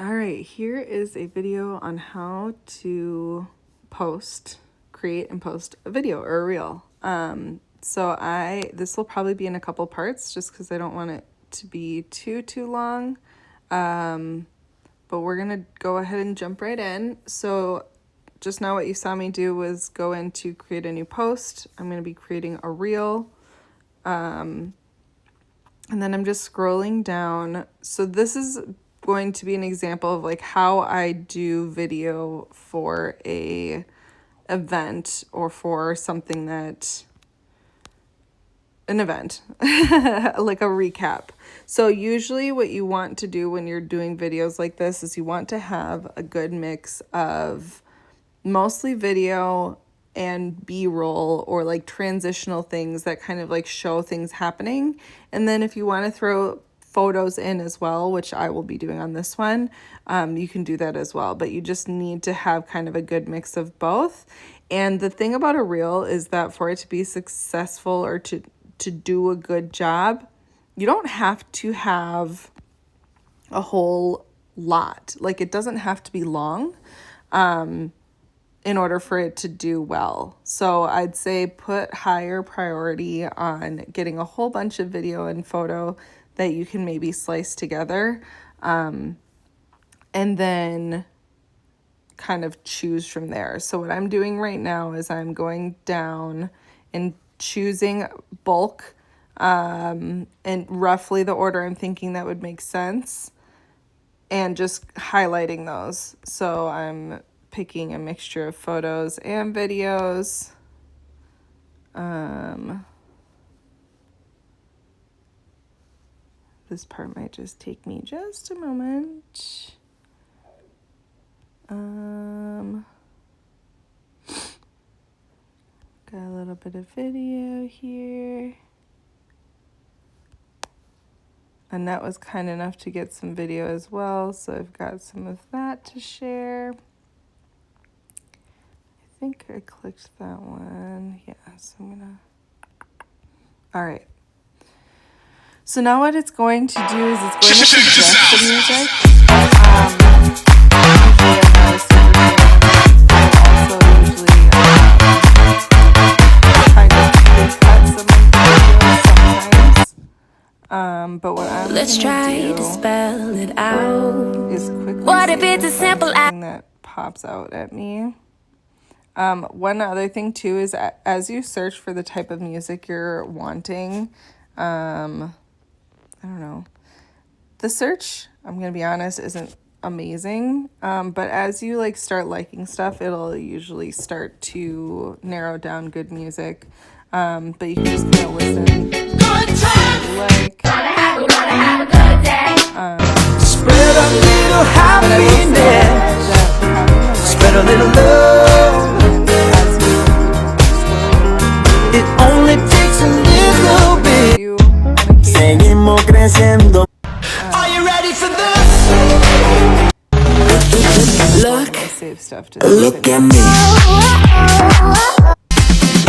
All right, here is a video on how to create and post a video or a reel. This will probably be in a couple parts just because I don't want it to be too long. But we're gonna go ahead and jump right in. So just now what you saw me do was go in to create a new post. I'm gonna be creating a reel. And then I'm just scrolling down. So this is going to be an example of like how I do video for a event or for something that an event like a recap. So usually what you want to do when you're doing videos like this is you want to have a good mix of mostly video and B-roll or like transitional things that kind of like show things happening. And then if you want to throw photos in as well, which I will be doing on this one, you can do that as well. But you just need to have kind of a good mix of both. And the thing about a reel is that for it to be successful or to do a good job, you don't have to have a whole lot. Like it doesn't have to be long in order for it to do well. So I'd say put higher priority on getting a whole bunch of video and photo that you can maybe slice together, and then kind of choose from there. So what I'm doing right now is I'm going down and choosing bulk, and roughly the order I'm thinking that would make sense, and just highlighting those. So I'm picking a mixture of photos and videos. This part might just take me just a moment. Got a little bit of video here. Annette was kind enough to get some video as well, so I've got some of that to share. I think I clicked that one. Yeah, so I'm gonna... All right. So now what it's going to do is it's going to suggest the music. But what I'm Let's try to spell it out. Is quickly what if it's a simple that pops out at me. One other thing too is as you search for the type of music you're wanting, I don't know, the search, I'm gonna be honest, isn't amazing, but as you like start liking stuff, it'll usually start to narrow down good music. But you can just kind of listen. Like, gotta have a good day. Spread a little happiness, spread a little love. It only takes a little bit. Seguimos creciendo. Are you ready for this? Look at me.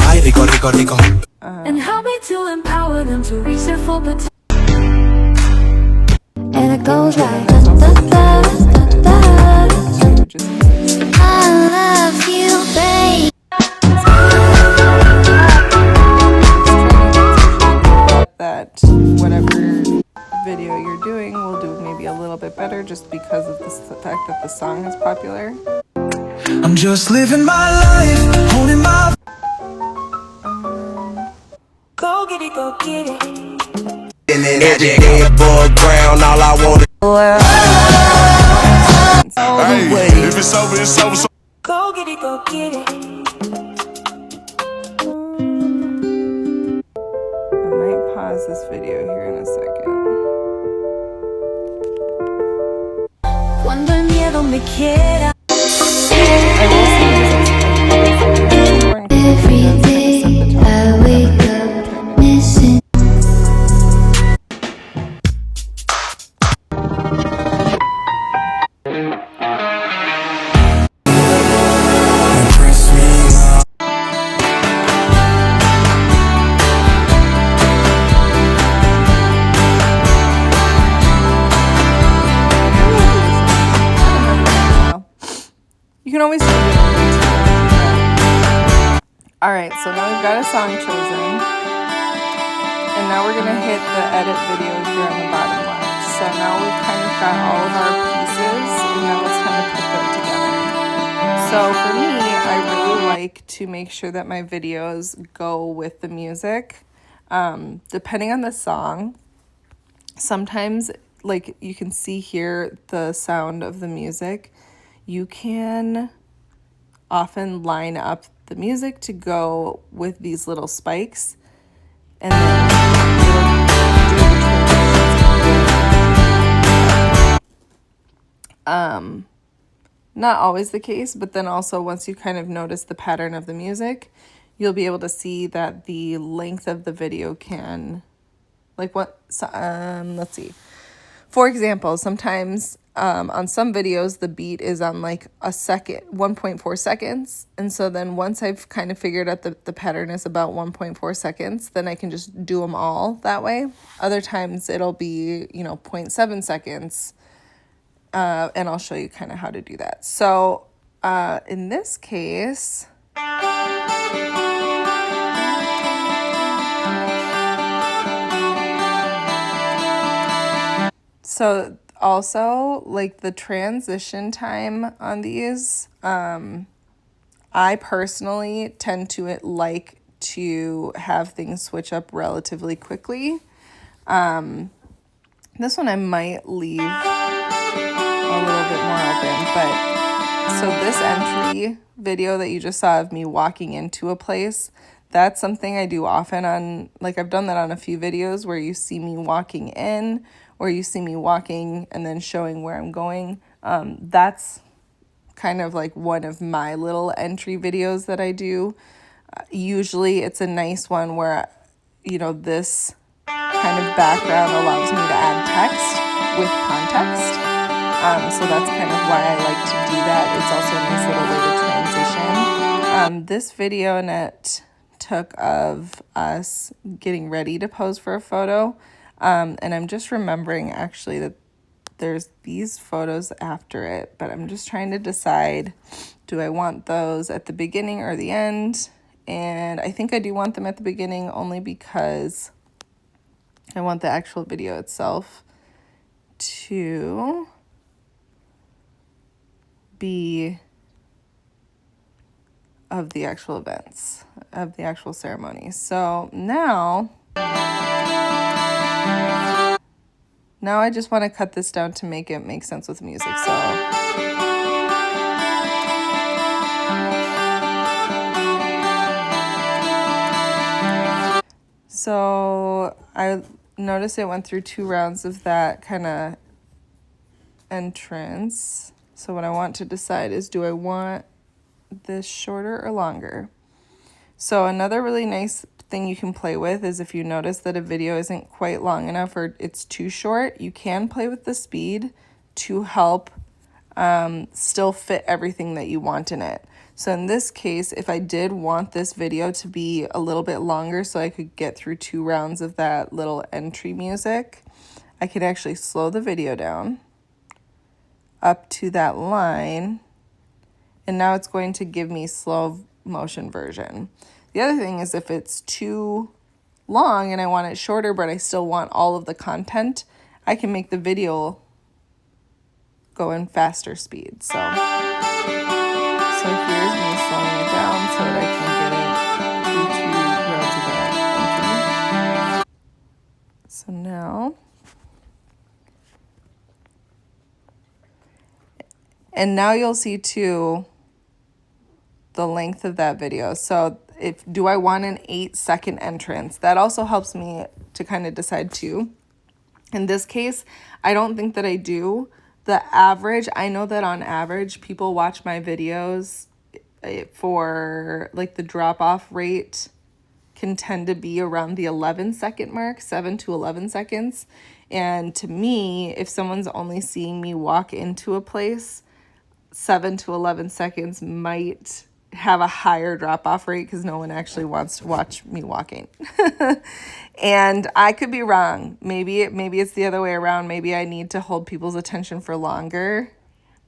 Ay, rico, rico, rico. And help me to empower them to reach their full potential. And it goes like da, da, da, da, da. I love you, babe. That whatever video you're doing will do maybe a little bit better just because of the fact that the song is popular. I'm just living my life, holding my... Go get it, go get it. And then every day above ground, all I want is... Hey, if it's over, it's over. Go get it, go get it. I might pause this video here in a second. Cuando el miedo me quiera. Every day I wake up missing. You can always do it. All right, so now we've got a song chosen. And now we're gonna hit the edit video here on the bottom left. So now we've kind of got all of our pieces, and now it's time to put them together. So for me, I really like to make sure that my videos go with the music. Depending on the song, sometimes, like you can see here, the sound of the music, you can often line up the music to go with these little spikes, and then not always the case, but then also once you kind of notice the pattern of the music, you'll be able to see that the length of the video can, like what, let's see. For example, sometimes on some videos, the beat is on like a second, 1.4 seconds. And so then once I've kind of figured out the pattern is about 1.4 seconds, then I can just do them all that way. Other times it'll be, 0.7 seconds. And I'll show you kind of how to do that. So in this case, so also like the transition time on these, I personally tend to like to have things switch up relatively quickly. This one I might leave a little bit more open, but so this entry video that you just saw of me walking into a place, that's something I do often on, like I've done that on a few videos where you see me walking in or you see me walking and then showing where I'm going. That's kind of like one of my little entry videos that I do. Usually it's a nice one where, this kind of background allows me to add text with context. So that's kind of why I like to do that. It's also a nice little way to transition. This video Annette took of us getting ready to pose for a photo. And I'm just remembering actually that there's these photos after it, but I'm just trying to decide, do I want those at the beginning or the end? And I think I do want them at the beginning only because I want the actual video itself to be of the actual events, of the actual ceremony. So now I just want to cut this down to make it make sense with music. So I noticed it went through 2 rounds of that kind of entrance. So what I want to decide is, do I want this shorter or longer? So another really nice thing you can play with is if you notice that a video isn't quite long enough or it's too short, you can play with the speed to help still fit everything that you want in it. So in this case, if I did want this video to be a little bit longer so I could get through 2 rounds of that little entry music, I could actually slow the video down up to that line, and now it's going to give me slow motion version. The other thing is if it's too long and I want it shorter but I still want all of the content, I can make the video go in faster speed. So here's me slowing it down so that I can get it through 2 rows of that. So now, and now you'll see too the length of that video. So do I want an 8-second entrance? That also helps me to kind of decide too. In this case, I don't think that I do. The average, I know that on average, people watch my videos for like the drop-off rate can tend to be around the 11-second mark, 7 to 11 seconds. And to me, if someone's only seeing me walk into a place, 7 to 11 seconds might have a higher drop-off rate because no one actually wants to watch me walking. And I could be wrong. Maybe it's the other way around. Maybe I need to hold people's attention for longer.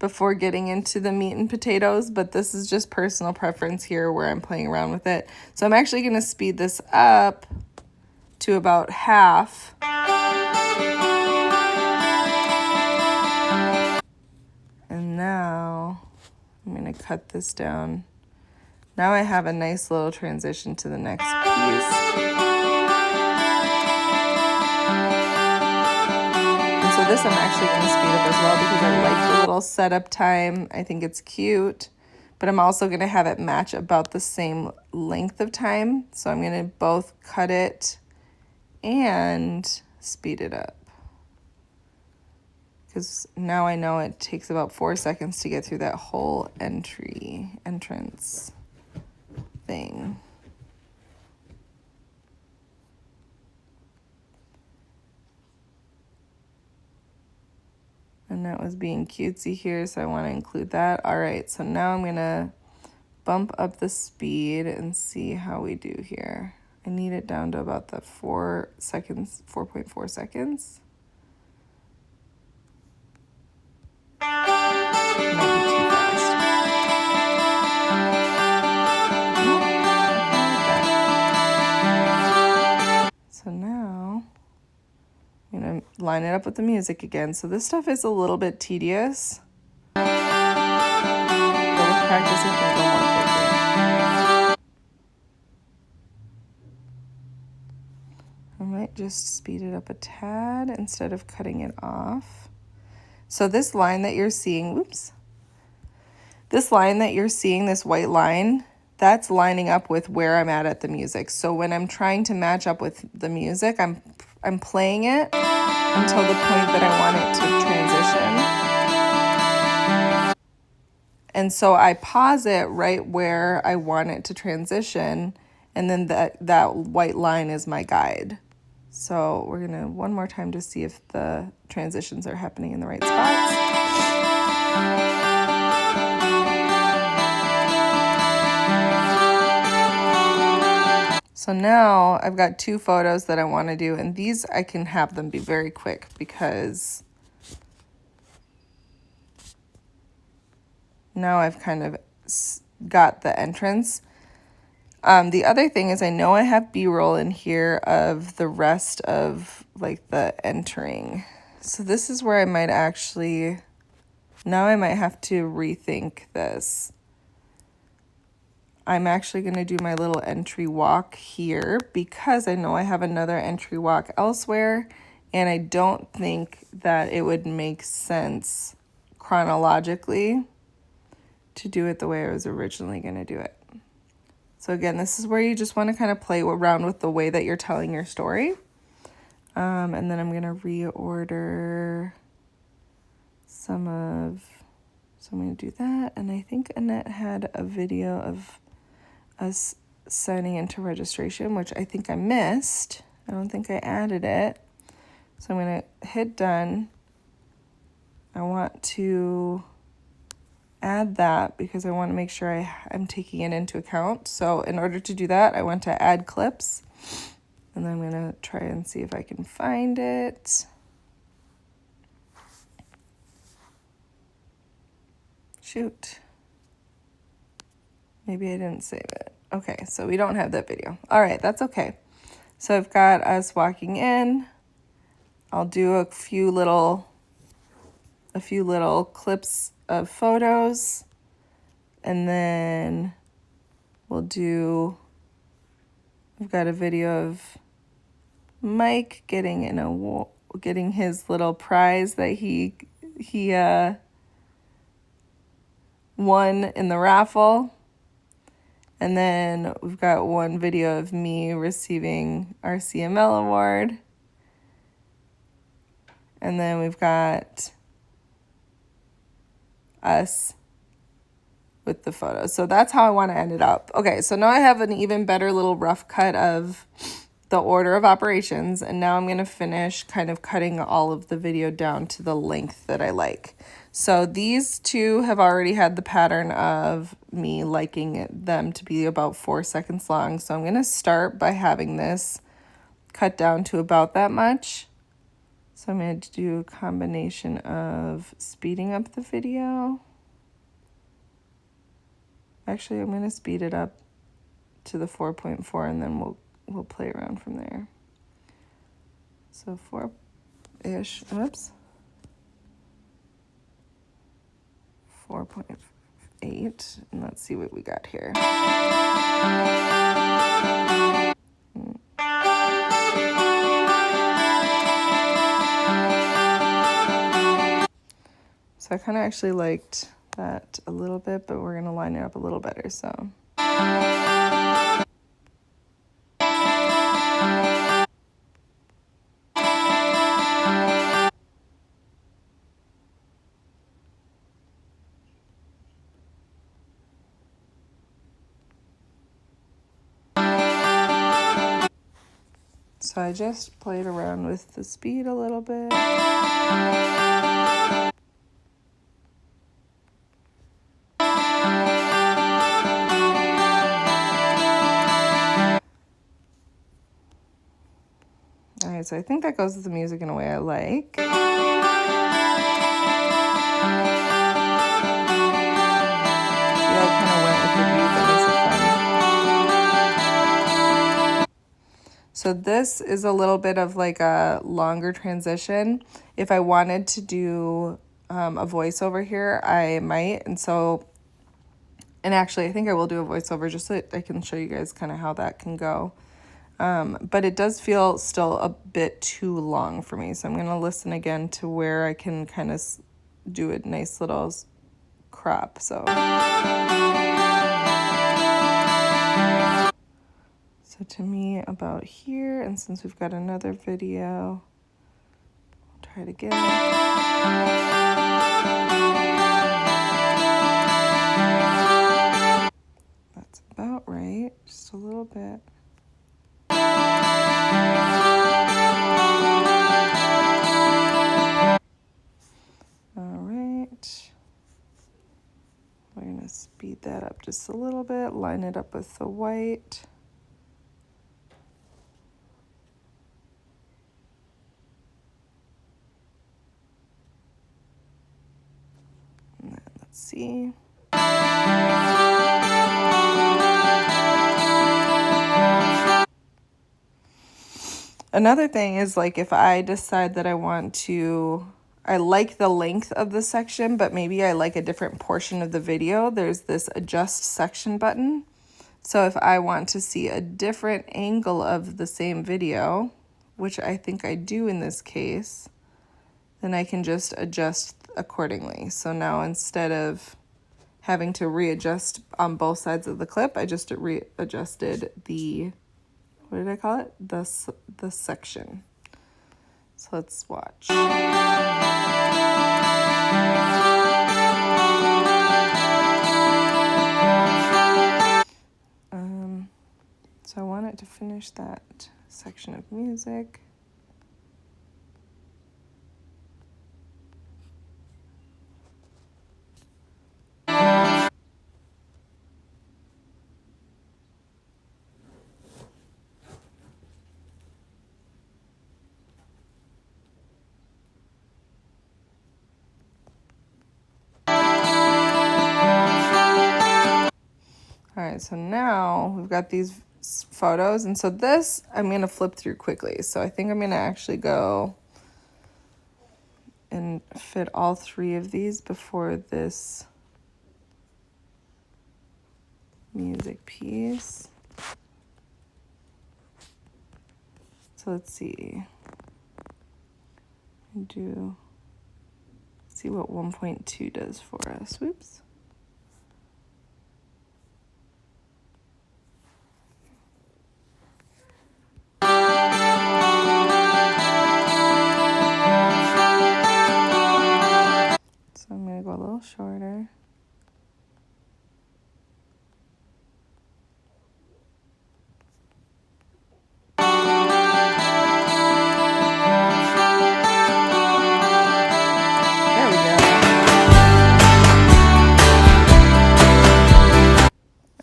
before getting into the meat and potatoes, but this is just personal preference here where I'm playing around with it. So I'm actually going to speed this up to about half. And now I'm going to cut this down. Now I have a nice little transition to the next piece. And so this I'm actually going to speed up as well because I like the little setup time. I think it's cute, but I'm also going to have it match about the same length of time. So I'm going to both cut it and speed it up. Because now I know it takes about 4 seconds to get through that whole entrance thing. And that was being cutesy here, so I want to include that. All right, so now I'm going to bump up the speed and see how we do here. I need it down to about the 4 seconds, 4.4 seconds. Might be too fast. So now I'm going to line it up with the music again. So this stuff is a little bit tedious. But with practice, I can go more quickly. I might just speed it up a tad instead of cutting it off. So this line that you're seeing, this line that you're seeing, this white line, that's lining up with where I'm at the music. So when I'm trying to match up with the music, I'm playing it until the point that I want it to transition. And so I pause it right where I want it to transition, and then that white line is my guide. So we're gonna one more time to see if the transitions are happening in the right spots. So now I've got 2 photos that I want to do, and these I can have them be very quick because now I've kind of got the entrance. The other thing is I know I have B-roll in here of the rest of like the entering. So this is where I might actually, now I might have to rethink this. I'm actually going to do my little entry walk here because I know I have another entry walk elsewhere, and I don't think that it would make sense chronologically to do it the way I was originally going to do it. So again, this is where you just want to kind of play around with the way that you're telling your story. And then I'm going to reorder so I'm going to do that. And I think Annette had a video of us signing into registration, which I think I missed. I don't think I added it. So I'm going to hit done. I want to add that because I want to make sure I'm taking it into account. So in order to do that, I went to add clips, and then I'm going to try and see if I can find it. Shoot. Maybe I didn't save it. Okay, so we don't have that video. All right, that's okay. So I've got us walking in. I'll do a few little clips of photos, and then we've got a video of Mike getting his little prize that he won in the raffle. And then we've got one video of me receiving our CML award. And then we've got us with the photos. So that's how I want to end it up. Okay, so now I have an even better little rough cut of the order of operations, and now I'm going to finish kind of cutting all of the video down to the length that I like. So these 2 have already had the pattern of me liking them to be about 4 seconds long. So I'm going to start by having this cut down to about that much. So I'm going to do a combination of speeding up the video. Actually, I'm going to speed it up to the 4.4 and then we'll play around from there. So 4-ish, oops. 4.8, and let's see what we got here. So I kind of actually liked that a little bit, but we're going to line it up a little better, so. So I just played around with the speed a little bit. Alright, so I think that goes with the music in a way I like. So this is a little bit of like a longer transition. If I wanted to do a voiceover here, I might. And actually, I think I will do a voiceover just so I can show you guys kind of how that can go. But it does feel still a bit too long for me. So I'm going to listen again to where I can kind of do a nice little crop. So to me about here, and since we've got another video, we'll try it again. That's about right, just a little bit. All right. We're gonna speed that up just a little bit, line it up with the white. Let's see. Another thing is like if I decide that I like the length of the section, but maybe I like a different portion of the video, there's this adjust section button. So if I want to see a different angle of the same video, which I think I do in this case, then I can just adjust accordingly. So now instead of having to readjust on both sides of the clip, I just readjusted the, what did I call it? The section. So let's watch. So I wanted to finish that section of music. All right, so now we've got these photos, and so this I'm going to flip through quickly. So I think I'm going to actually go and fit all three of these before this music piece. So let's see. See what 1.2 does for us. Whoops. So I'm going to go a little shorter. There we go.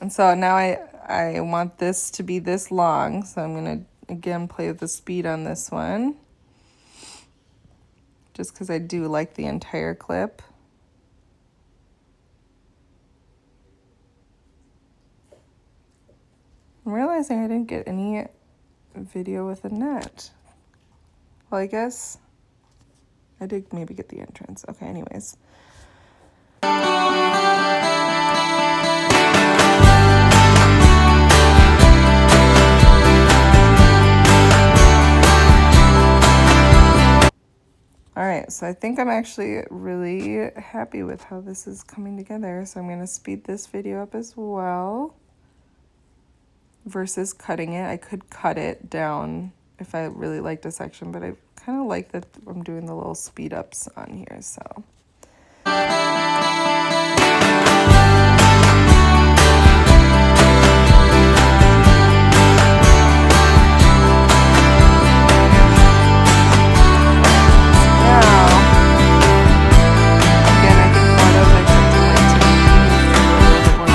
And so now I want this to be this long, so I'm going to again play with the speed on this one. just because I do like the entire clip. I'm realizing I didn't get any video with Annette. Well, I guess I did maybe get the entrance. Okay, anyways. All right, so I think I'm actually really happy with how this is coming together. So I'm going to speed this video up as well versus cutting it. I could cut it down if I really liked a section, but I kind of like that I'm doing the little speed ups on here, so.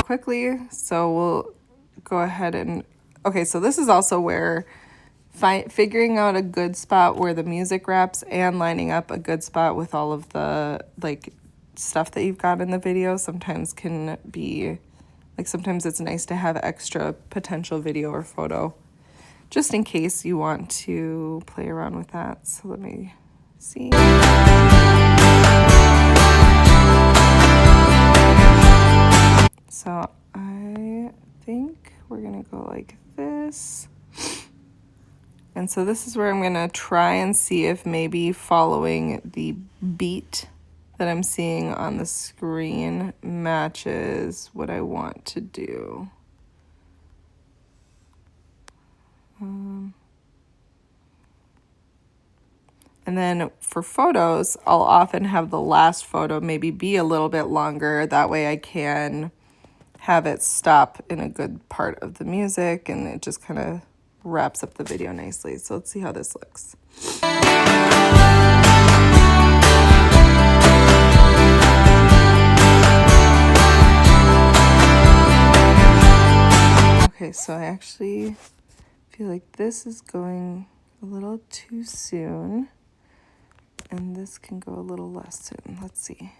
Quickly, so we'll go ahead and okay, so this is also where figuring out a good spot where the music wraps and lining up a good spot with all of the like stuff that you've got in the video sometimes can be like, sometimes it's nice to have extra potential video or photo just in case you want to play around with that. So let me see. So I think we're gonna go like this. And so this is where I'm gonna try and see if maybe following the beat that I'm seeing on the screen matches what I want to do. And then for photos, I'll often have the last photo maybe be a little bit longer. That way I can have it stop in a good part of the music and it just kind of wraps up the video nicely. So let's see how this looks. Okay, so I actually feel like this is going a little too soon. And this can go a little less soon. Let's see.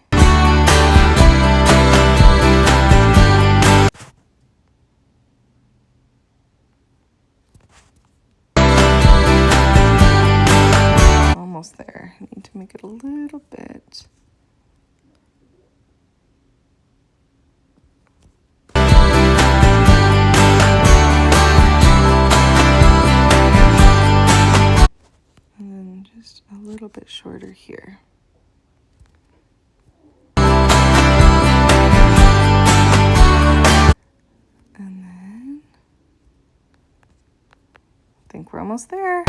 Almost there. I need to make it a little bit. And then just a little bit shorter here. And then I think we're almost there.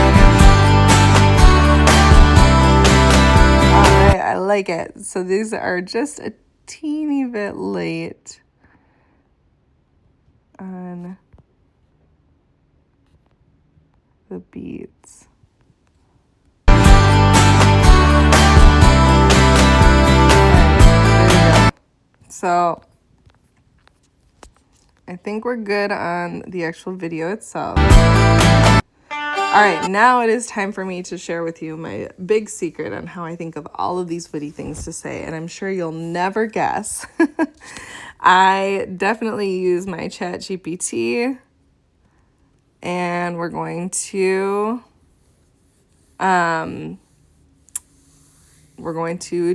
All right, I like it. So these are just a teeny bit late on the beats. So I think we're good on the actual video itself. All right, now it is time for me to share with you my big secret on how I think of all of these witty things to say, and I'm sure you'll never guess. I definitely use my ChatGPT, and we're going to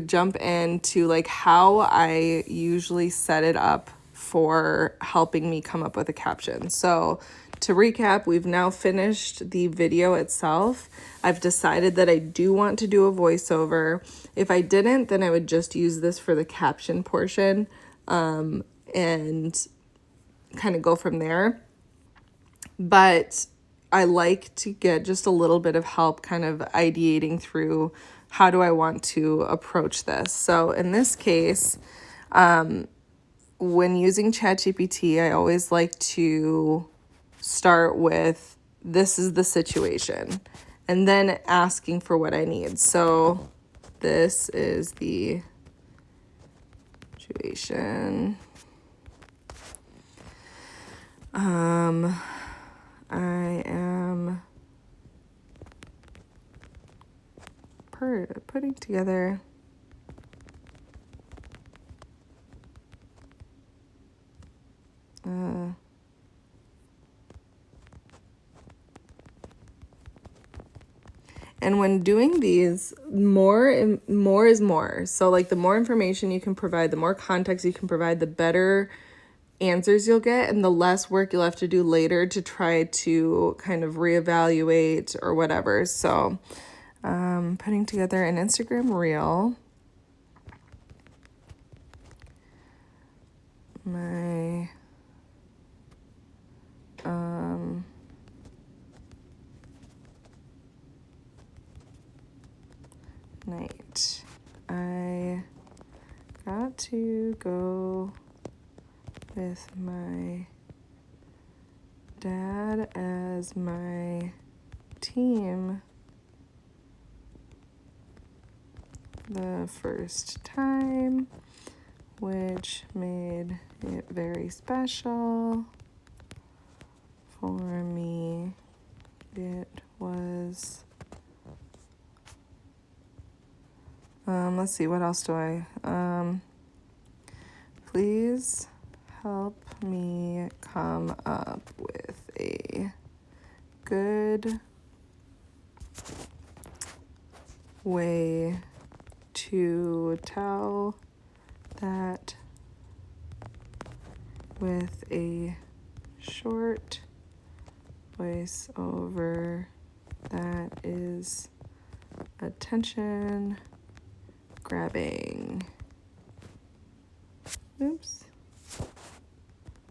jump into like how I usually set it up for helping me come up with a caption. So to recap, we've now finished the video itself. I've decided that I do want to do a voiceover. If I didn't, then I would just use this for the caption portion and kind of go from there. But I like to get just a little bit of help kind of ideating through how do I want to approach this. So in this case, when using ChatGPT, I always like to start with, this is the situation, and then asking for what I need. So this is the situation. I am putting together and when doing these, more is more. So like the more information you can provide, the more context you can provide, the better answers you'll get, and the less work you'll have to do later to try to kind of reevaluate or whatever. So putting together an Instagram reel. My night. I got to go with my dad as my team the first time, which made it very special for me. It was let's see, what else do I please help me come up with a good way to tell that with a short voiceover that is attention grabbing. Oops.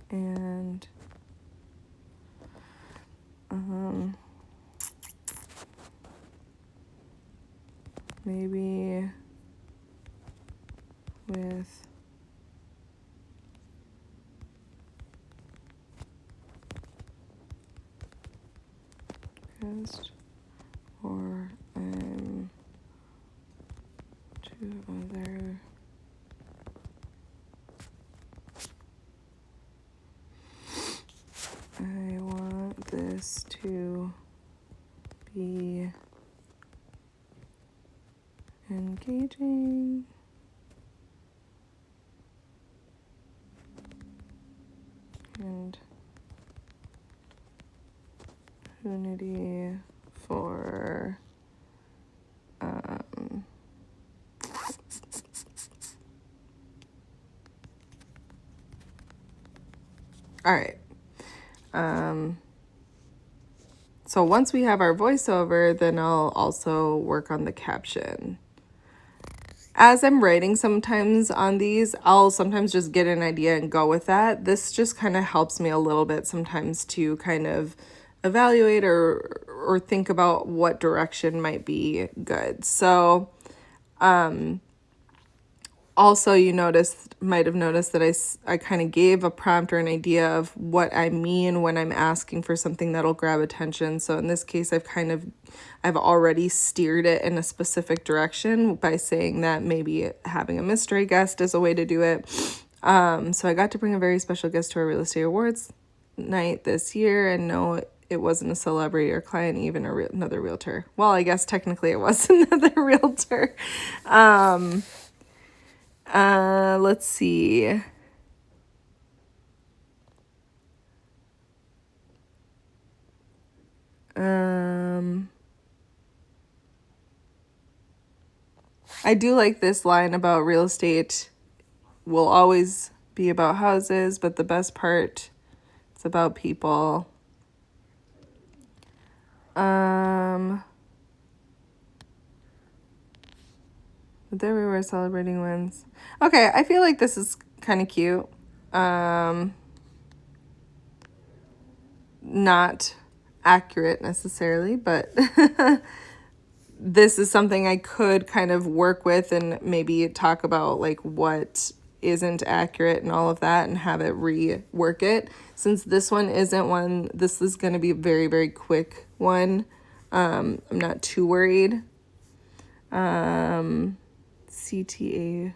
And maybe with podcast, or two other I want this to be engaging and unity for all right. So once we have our voiceover, then I'll also work on the caption. As I'm writing sometimes on these, I'll sometimes just get an idea and go with that. This just kind of helps me a little bit sometimes to kind of evaluate or think about what direction might be good. So also, you might have noticed that I kind of gave a prompt or an idea of what I mean when I'm asking for something that'll grab attention. So in this case, I've already steered it in a specific direction by saying that maybe having a mystery guest is a way to do it. So I got to bring a very special guest to our real estate awards night this year, and no, it wasn't a celebrity or client, even another realtor. Well, I guess technically it was another realtor. Let's see. I do like this line about real estate will always be about houses, but the best part, it's about people. But there we were celebrating wins. Okay, I feel like this is kind of cute. Not accurate necessarily, but this is something I could kind of work with and maybe talk about like what isn't accurate and all of that and have it rework it. Since this one isn't one, this is going to be a very, very quick one. I'm not too worried. CTA.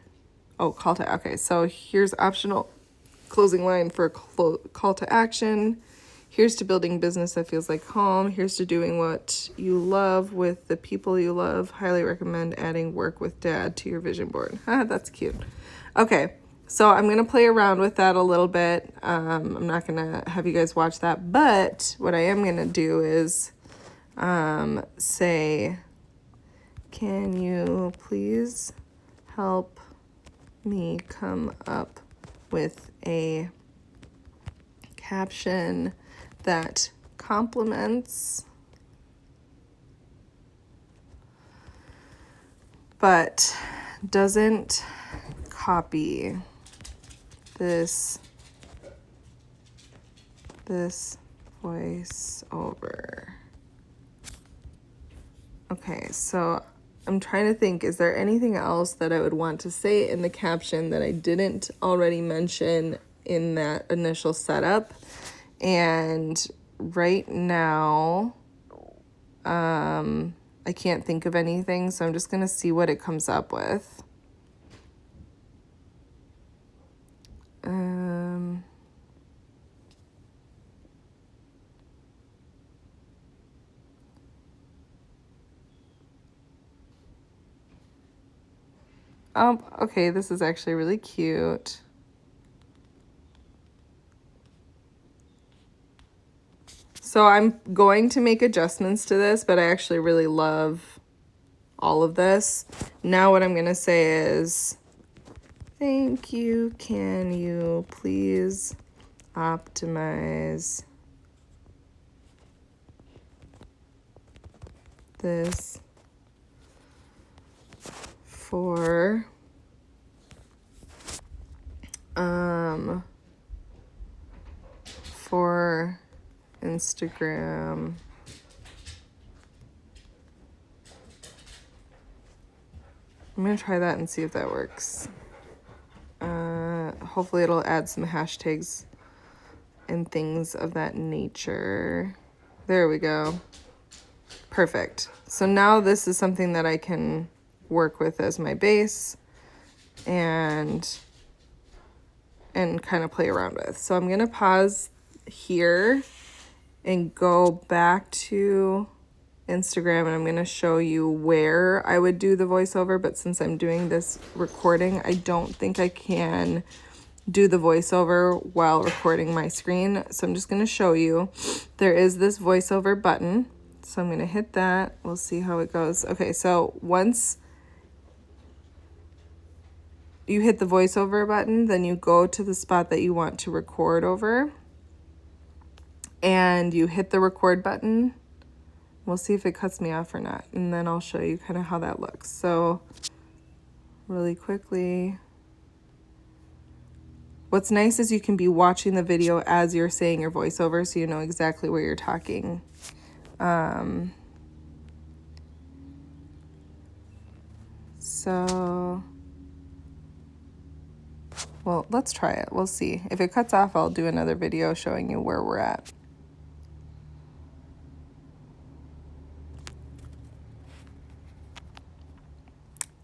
Oh, call to, okay. So here's optional closing line for call to action. Here's to building business that feels like home. Here's to doing what you love with the people you love. Highly recommend adding work with dad to your vision board. That's cute. Okay, so I'm going to play around with that a little bit. I'm not going to have you guys watch that, but what I am going to do is say, can you please help me come up with a caption that compliments but doesn't copy this voiceover. Okay, so I'm trying to think, is there anything else that I would want to say in the caption that I didn't already mention in that initial setup? And right now, I can't think of anything, so I'm just gonna see what it comes up with. Okay, this is actually really cute. So I'm going to make adjustments to this, but I actually really love all of this. Now what I'm going to say is, thank you, can you please optimize this for Instagram I'm gonna try that and see if that works. Hopefully it'll add some hashtags and things of that nature. There we go. Perfect. So now this is something that I can work with as my base and kind of play around with. So I'm gonna pause here and go back to Instagram, and I'm going to show you where I would do the voiceover, but since I'm doing this recording, I don't think I can do the voiceover while recording my screen. So I'm just going to show you. There is this voiceover button, so I'm going to hit that. We'll see how it goes. Okay, so once you hit the voiceover button, then you go to the spot that you want to record over, and you hit the record button. We'll see if it cuts me off or not, and then I'll show you kind of how that looks. So really quickly, what's nice is you can be watching the video as you're saying your voiceover, so you know exactly where you're talking. Well, let's try it. We'll see. If it cuts off, I'll do another video showing you where we're at.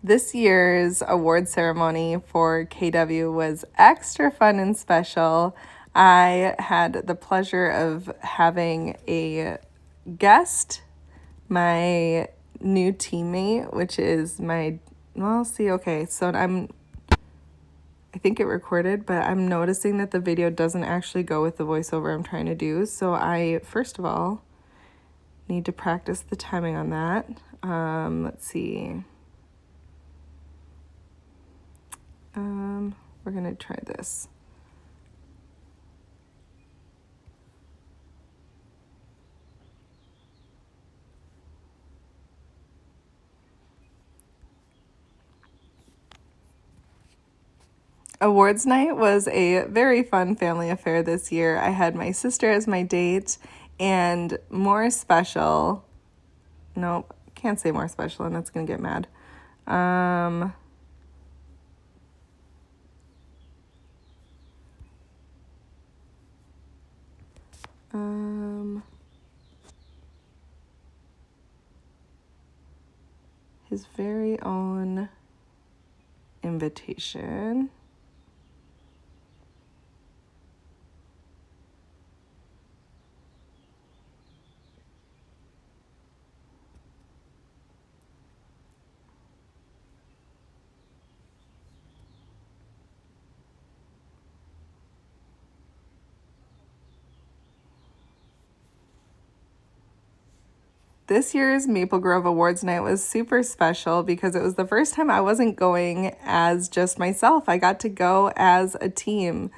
This year's award ceremony for KW was extra fun and special. I had the pleasure of having a guest, my new teammate, which is my, well, see, okay, so I think it recorded, but I'm noticing that the video doesn't actually go with the voiceover I'm trying to do. So I, first of all, need to practice the timing on that. Let's see. We're gonna try this. Awards night was a very fun family affair this year. I had my sister as my date, and more special, nope, can't say more special, and that's gonna get mad. His very own invitation. this year's Maple Grove Awards night was super special because it was the first time I wasn't going as just myself. I got to go as a team.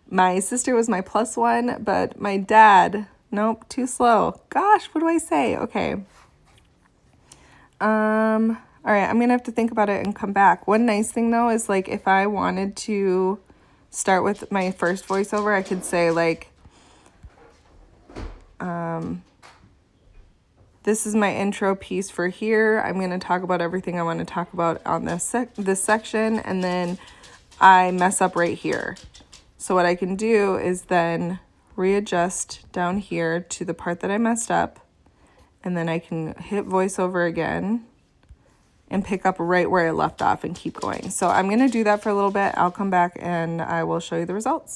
My sister was my +1, but my dad, nope, too slow. Gosh, what do I say? Okay. All right, I'm gonna have to think about it and come back. One nice thing though is like if I wanted to start with my first voiceover, I could say like, this is my intro piece for here. I'm going to talk about everything I want to talk about on this section, and then I mess up right here. So what I can do is then readjust down here to the part that I messed up, and then I can hit voiceover again and pick up right where I left off and keep going. So I'm going to do that for a little bit. I'll come back and I will show you the results.